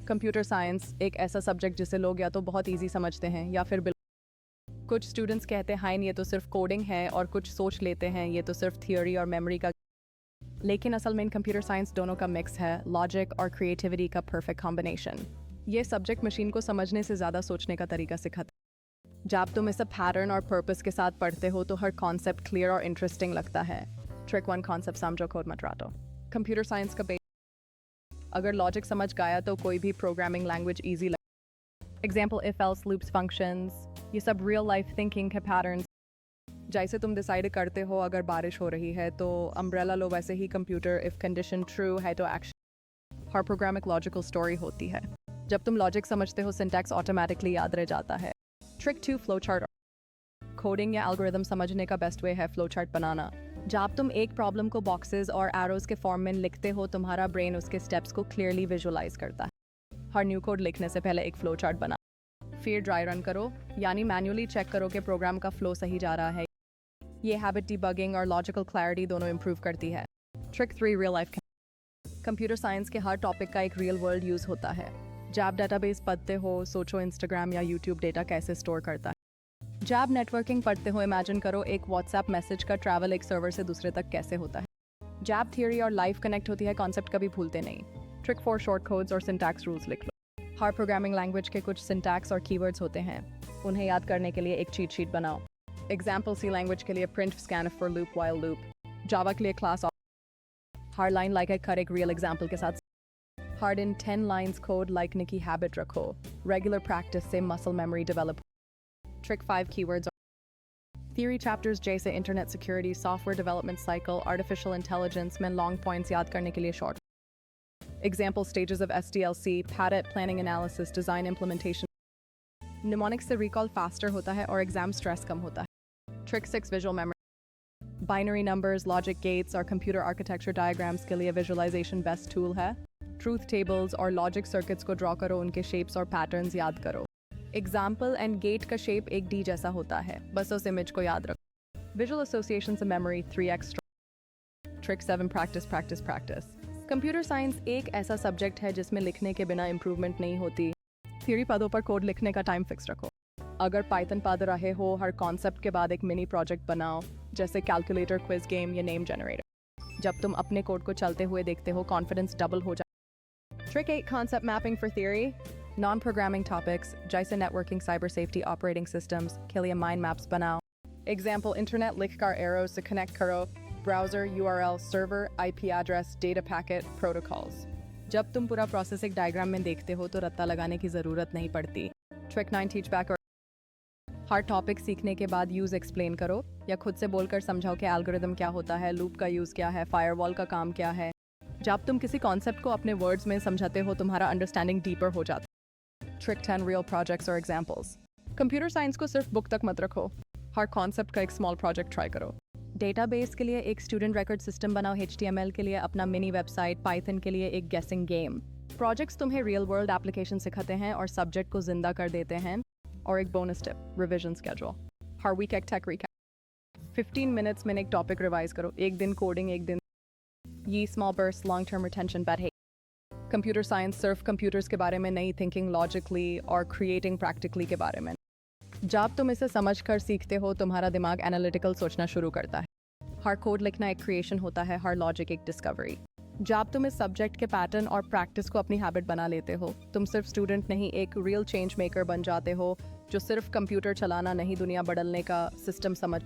Computer science एक ऐसा subject जिसे लोग या तो बहुत इजी समझते हैं या फिर कुछ स्टूडेंट्स कहते हैं ये तो सिर्फ कोडिंग है, और कुछ सोच लेते हैं ये तो सिर्फ थियोरी और मेमोरी का। लेकिन असल में कंप्यूटर साइंस दोनों का मिक्स है, लॉजिक और क्रिएटिविटी का परफेक्ट कॉम्बिनेशन। ये सब्जेक्ट मशीन को समझने से ज़्यादा सोचने का तरीका सिखाता है। जब तुम इसे पैटर्न और पर्पस के साथ पढ़ते हो तो हर कॉन्सेप्ट क्लियर और इंटरेस्टिंग लगता है। ट्रिक 1, कॉन्सेप्ट समझो, कोड मत रटो। कंप्यूटर साइंस का अगर लॉजिक समझ गया तो कोई भी प्रोग्रामिंग लैंग्वेज ईजी लगे। Example if else loops functions, ये सब रियल लाइफ थिंकिंग के पैटर्न्स। जैसे तुम डिसाइड करते हो अगर बारिश हो रही है तो अम्ब्रेला लो, वैसे ही कंप्यूटर इफ कंडीशन ट्रू है तो एक्शन। हर प्रोग्राम एक लॉजिकल स्टोरी होती है। जब तुम लॉजिक समझते हो सिंटैक्स ऑटोमेटिकली याद रह जाता है। Trick 2, flow chart. कोडिंग या एल्गोरिथम समझने का बेस्ट वे है फ्लो चार्ट बनाना। जब तुम एक प्रॉब्लम को बॉक्सेस और एरोज के फॉर्म में लिखते हो, तुम्हारा ब्रेन उसके स्टेप्स को क्लियरली विजुअलाइज करता है। हर न्यू कोड लिखने से पहले एक फ्लो चार्ट बना, फिर ड्राई रन करो, यानी मैन्युअली चेक करो कि प्रोग्राम का फ्लो सही जा रहा है। ये हैबिट डिबगिंग और लॉजिकल क्लैरिटी दोनों इंप्रूव करती है। Trick 3, real life. Computer science के हर टॉपिक का एक रियल वर्ल्ड यूज होता है। जब डेटाबेस पढ़ते हो, सोचो इंस्टाग्राम या यूट्यूब डेटा कैसे स्टोर करता है। जब नेटवर्किंग पढ़ते हो, इमेजिन करो एक व्हाट्सएप मैसेज का ट्रैवल एक सर्वर से दूसरे तक कैसे होता है। जब थियोरी और लाइफ कनेक्ट होती है, कॉन्सेप्ट कभी भूलते नहीं। ट्रिक 4, शॉर्ट कोड्स और सिंटैक्स रूल्स लिख लो। हर प्रोग्रामिंग लैंग्वेज के कुछ सिंटैक्स और कीवर्ड्स होते हैं, उन्हें याद करने के लिए एक चीट शीट बनाओ। एग्जाम्पल सी लैंग्वेज के लिए print, scan for loop, while loop. Java के लिए क्लास। हर लाइन लाइक एक हर एक रियल एग्जाम्पल के साथ। हार्ड इन 10 लाइन्स कोड लिखने की हैबिट रखो। रेगुलर प्रैक्टिस से muscle memory develop. Trick 5, keywords. Theory chapters जैसे internet security, software development cycle, artificial intelligence में लॉन्ग पॉइंट्स याद करने के लिए short. Example stages of SDLC, पैरेट, planning analysis, design implementation. Mnemonics से रिकॉल फास्टर होता है और एग्जाम स्ट्रेस कम होता है। Trick 6, visual memory. Binary numbers, logic gates और कंप्यूटर आर्किटेक्चर डायग्राम्स के लिए विजुअलाइजेशन बेस्ट टूल है। ट्रूथ टेबल्स और लॉजिक सर्किट्स को ड्रॉ करो, उनके शेप्स और पैटर्न्स याद करो। एग्जाम्पल एंड गेट का शेप एक डी जैसा होता है, बस उस इमेज को याद रखो। विजुअल एसोसिएशन से memory 3x। Trick 7, practice practice practice. Computer science एक ऐसा सब्जेक्ट है जिसमें लिखने के बिना इंप्रूवमेंट नहीं होती। थियरी पदों पर कोड लिखने का टाइम फिक्स रखो। अगर पाइथन पढ़ रहे हो, हर कॉन्सेप्ट के बाद एक मिनी प्रोजेक्ट बनाओ, जैसे कैलकुलेटर, क्विज गेम या नेम जनरेटर। जब तुम अपने कोड को चलते हुए देखते हो, कॉन्फिडेंस डबल हो जाए। Trick 8, concept mapping for theory. Non programming topics जैसे networking, cyber safety, operating systems के लिए माइंड मैप्स बनाओ। एग्जाम्पल इंटरनेट लिखकर एरोज से कनेक्ट करो। Browser, URL, server, IP address, data packet, protocols. जब तुम पूरा प्रोसेस एक डायग्राम में देखते हो तो रत्ता लगाने की ज़रूरत नहीं पड़ती। Trick 9, teach back. हर टॉपिक सीखने के बाद यूज़ एक्सप्लेन करो या खुद से बोलकर समझाओ कि एल्गोरिदम क्या होता है, लूप का यूज़ क्या है, फायरवॉल का काम क्या है। जब तुम किसी कॉन्सेप्ट को अपने वर्ड्स में समझाते हो, तुम्हारा अंडरस्टैंडिंग डीपर हो जाता है। ट्रिक 10, रियल प्रोजेक्ट्स और एग्जाम्पल्स। कंप्यूटर साइंस को सिर्फ बुक तक मत रखो, हर कॉन्सेप्ट का एक स्मॉल प्रोजेक्ट ट्राई करो। डेटाबेस के लिए एक स्टूडेंट रिकॉर्ड सिस्टम बनाओ, HTML के लिए अपना मिनी वेबसाइट, पाइथन के लिए एक गेसिंग गेम। प्रोजेक्ट्स तुम्हें रियल वर्ल्ड एप्लीकेशन सिखाते हैं और सब्जेक्ट को जिंदा कर देते हैं। और एक बोनस टिप, रिवीजन स्केड्यूल। हर वीक एक टेक रिकैप। 15 मिनट्स में एक टॉपिक रिवाइज करो, एक दिन कोडिंग, एक दिन ये small burst long term retention बढ़े। कंप्यूटर साइंस सिर्फ कंप्यूटर्स के बारे में नहीं, थिंकिंग लॉजिकली और क्रिएटिंग प्रैक्टिकली के बारे में। जब तुम इसे समझकर सीखते हो, तुम्हारा दिमाग एनालिटिकल सोचना शुरू करता है। हर कोड लिखना एक क्रिएशन होता है, हर लॉजिक एक डिस्कवरी। जब तुम इस सब्जेक्ट के पैटर्न और प्रैक्टिस को अपनी हैबिट बना लेते हो, तुम सिर्फ स्टूडेंट नहीं, एक रियल चेंज मेकर बन जाते हो, जो सिर्फ कंप्यूटर चलाना नहीं, दुनिया बदलने का सिस्टम समझ